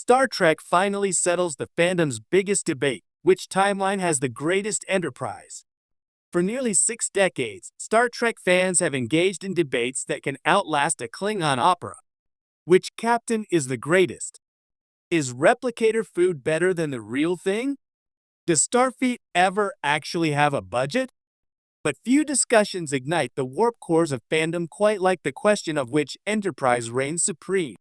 Star Trek finally settles the fandom's biggest debate: which timeline has the greatest enterprise? For nearly 6 decades, Star Trek fans have engaged in debates that can outlast a Klingon opera. Which captain is the greatest? Is replicator food better than the real thing? Does Starfleet ever actually have a budget? But few discussions ignite the warp cores of fandom quite like the question of which enterprise reigns supreme.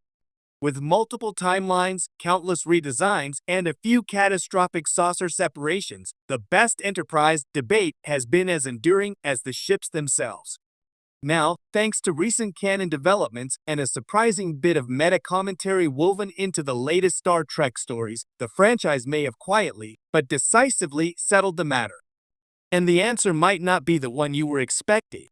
With multiple timelines, countless redesigns, and a few catastrophic saucer separations, the best enterprise debate has been as enduring as the ships themselves. Now, thanks to recent canon developments and a surprising bit of meta commentary woven into the latest Star Trek stories, the franchise may have quietly, but decisively settled the matter. And the answer might not be the one you were expecting.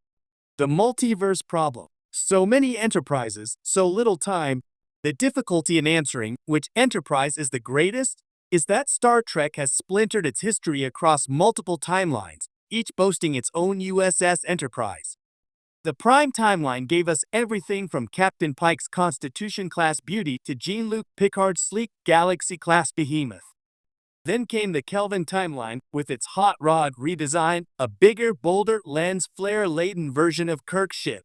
The multiverse problem. So many enterprises, so little time. The difficulty in answering which enterprise is the greatest is that Star Trek has splintered its history across multiple timelines, each boasting its own USS Enterprise. The Prime timeline gave us everything from Captain Pike's Constitution-class beauty to Jean-Luc Picard's sleek Galaxy-class behemoth. Then came the Kelvin timeline with its hot rod redesign, a bigger, bolder, lens flare-laden version of Kirk's ship.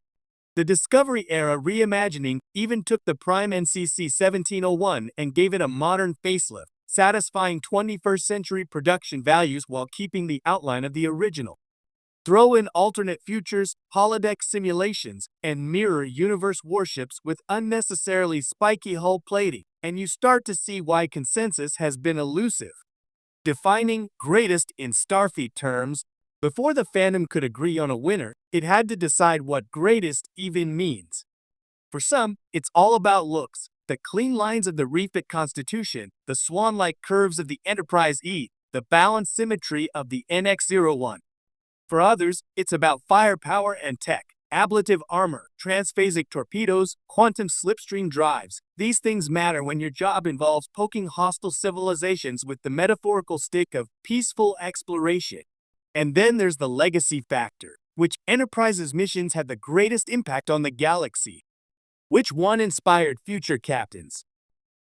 The Discovery era reimagining even took the Prime NCC 1701 and gave it a modern facelift, satisfying 21st century production values while keeping the outline of the original. Throw in alternate futures, holodeck simulations, and mirror universe warships with unnecessarily spiky hull plating, and you start to see why consensus has been elusive. Defining greatest in Starfleet terms, before the fandom could agree on a winner, it had to decide what greatest even means. For some, it's all about looks, the clean lines of the refit Constitution, the swan-like curves of the Enterprise E, the balanced symmetry of the NX-01. For others, it's about firepower and tech, ablative armor, transphasic torpedoes, quantum slipstream drives. These things matter when your job involves poking hostile civilizations with the metaphorical stick of peaceful exploration. And then there's the legacy factor. Which Enterprise's missions had the greatest impact on the galaxy? Which one inspired future captains?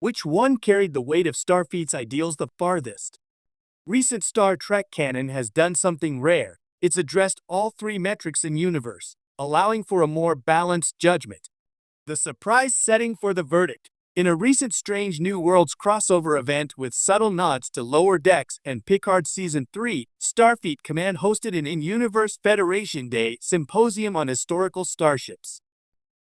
Which one carried the weight of Starfleet's ideals the farthest? Recent Star Trek canon has done something rare. It's addressed all three metrics in universe, allowing for a more balanced judgment. The surprise setting for the verdict. In a recent Strange New Worlds crossover event with subtle nods to Lower Decks and Picard Season 3, Starfleet Command hosted an In-Universe Federation Day symposium on historical starships.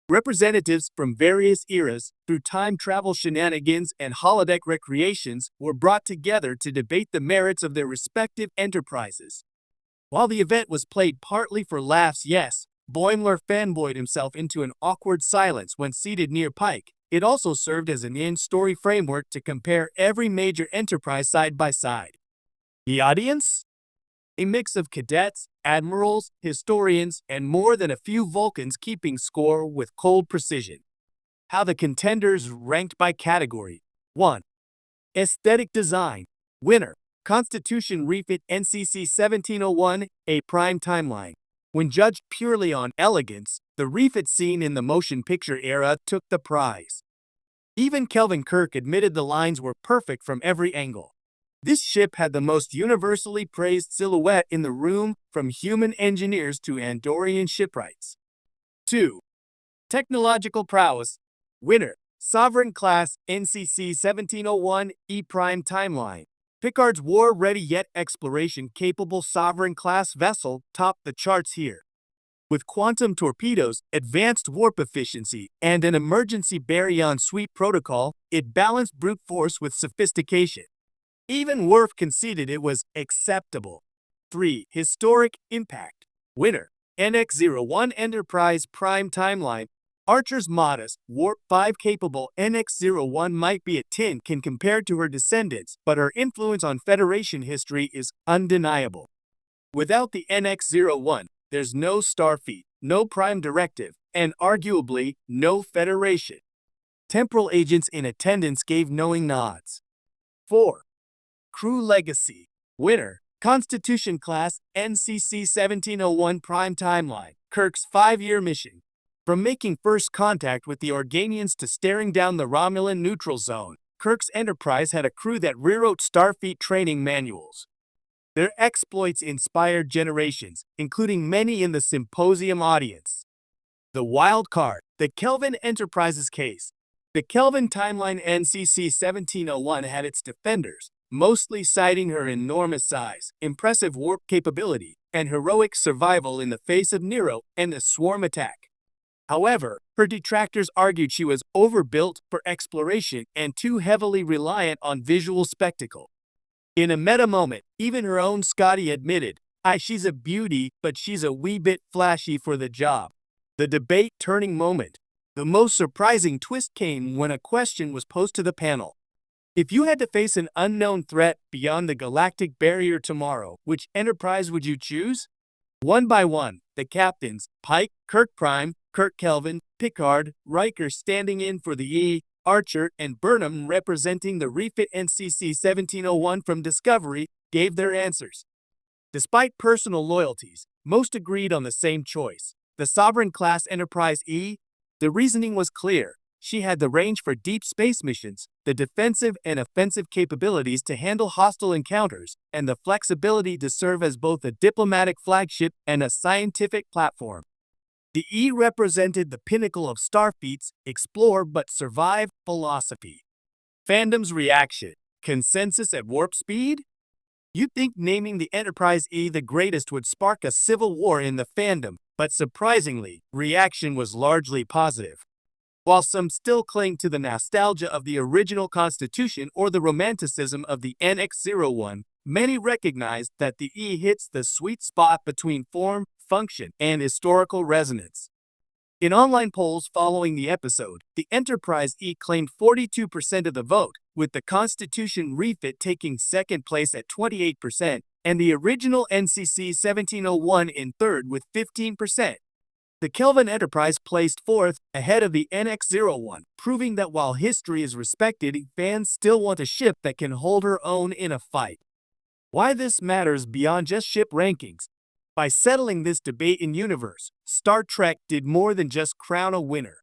Representatives from various eras, through time travel shenanigans and holodeck recreations, were brought together to debate the merits of their respective enterprises. While the event was played partly for laughs, yes, Boimler fanboyed himself into an awkward silence when seated near Pike. It also served as an in-story framework to compare every major enterprise side by side. The audience? A mix of cadets, admirals, historians, and more than a few Vulcans keeping score with cold precision. How the contenders ranked by category. 1. Aesthetic design. Winner. Constitution refit NCC 1701, a prime timeline. When judged purely on elegance, the refit scene in the motion picture era took the prize. Even Kelvin Kirk admitted the lines were perfect from every angle. This ship had the most universally praised silhouette in the room, from human engineers to Andorian shipwrights. 2. Technological prowess. Winner. Sovereign class NCC 1701 E prime timeline. Picard's war-ready yet exploration-capable Sovereign-class vessel topped the charts here. With quantum torpedoes, advanced warp efficiency, and an emergency baryon sweep protocol, it balanced brute force with sophistication. Even Worf conceded it was acceptable. 3. Historic impact. Winner. NX-01 Enterprise Prime Timeline. Archer's modest, Warp 5 capable NX-01 might be a tin can compared to her descendants, but her influence on Federation history is undeniable. Without the NX-01, there's no Starfleet, no Prime Directive, and arguably no Federation. Temporal agents in attendance gave knowing nods. 4. Crew legacy. Winner. Constitution class NCC 1701 Prime Timeline. Kirk's 5-year mission. From making first contact with the Organians to staring down the Romulan neutral zone, Kirk's Enterprise had a crew that rewrote Starfleet training manuals. Their exploits inspired generations, including many in the symposium audience. The wild card, the Kelvin Enterprise's case. The Kelvin timeline NCC 1701 had its defenders, mostly citing her enormous size, impressive warp capability, and heroic survival in the face of Nero and the swarm attack. However, her detractors argued she was overbuilt for exploration and too heavily reliant on visual spectacle. In a meta moment, even her own Scotty admitted, she's a beauty, but she's a wee bit flashy for the job." The debate turning moment. The most surprising twist came when a question was posed to the panel. If you had to face an unknown threat beyond the galactic barrier tomorrow, which Enterprise would you choose? One by one, the captains, Pike, Kirk Prime, Kirk Kelvin, Picard, Riker standing in for the E, Archer, and Burnham representing the refit NCC 1701 from Discovery, gave their answers. Despite personal loyalties, most agreed on the same choice. The Sovereign-class Enterprise E. The reasoning was clear. She had the range for deep space missions, the defensive and offensive capabilities to handle hostile encounters, and the flexibility to serve as both a diplomatic flagship and a scientific platform. The E represented the pinnacle of Starfleet's explore but survive philosophy. Fandom's reaction. Consensus at warp speed? You'd think naming the Enterprise E the greatest would spark a civil war in the fandom, but surprisingly, reaction was largely positive. While some still cling to the nostalgia of the original Constitution or the romanticism of the NX-01, many recognize that the E hits the sweet spot between form, function, and historical resonance. In online polls following the episode, the Enterprise E claimed 42% of the vote, with the Constitution refit taking second place at 28%, and the original NCC 1701 in third with 15%. The Kelvin Enterprise placed fourth, ahead of the NX-01, proving that while history is respected, fans still want a ship that can hold her own in a fight. Why this matters beyond just ship rankings. By settling this debate in universe, Star Trek did more than just crown a winner.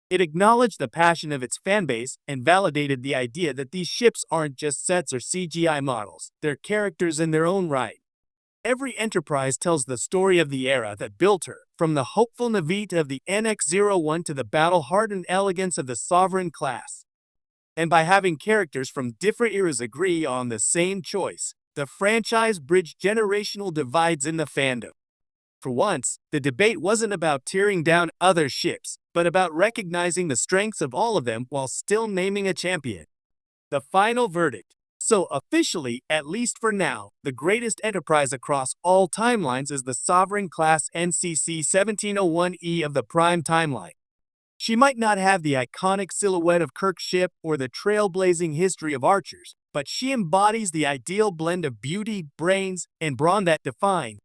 It acknowledged the passion of its fanbase and validated the idea that these ships aren't just sets or CGI models, they're characters in their own right. Every Enterprise tells the story of the era that built her, from the hopeful naivete of the NX-01 to the battle-hardened elegance of the Sovereign class. And by having characters from different eras agree on the same choice, the franchise bridged generational divides in the fandom. For once, the debate wasn't about tearing down other ships, but about recognizing the strengths of all of them while still naming a champion. The final verdict. So officially, at least for now, the greatest Enterprise across all timelines is the Sovereign-class NCC 1701E of the Prime timeline. She might not have the iconic silhouette of Kirk's ship or the trailblazing history of Archer's, but she embodies the ideal blend of beauty, brains, and brawn that define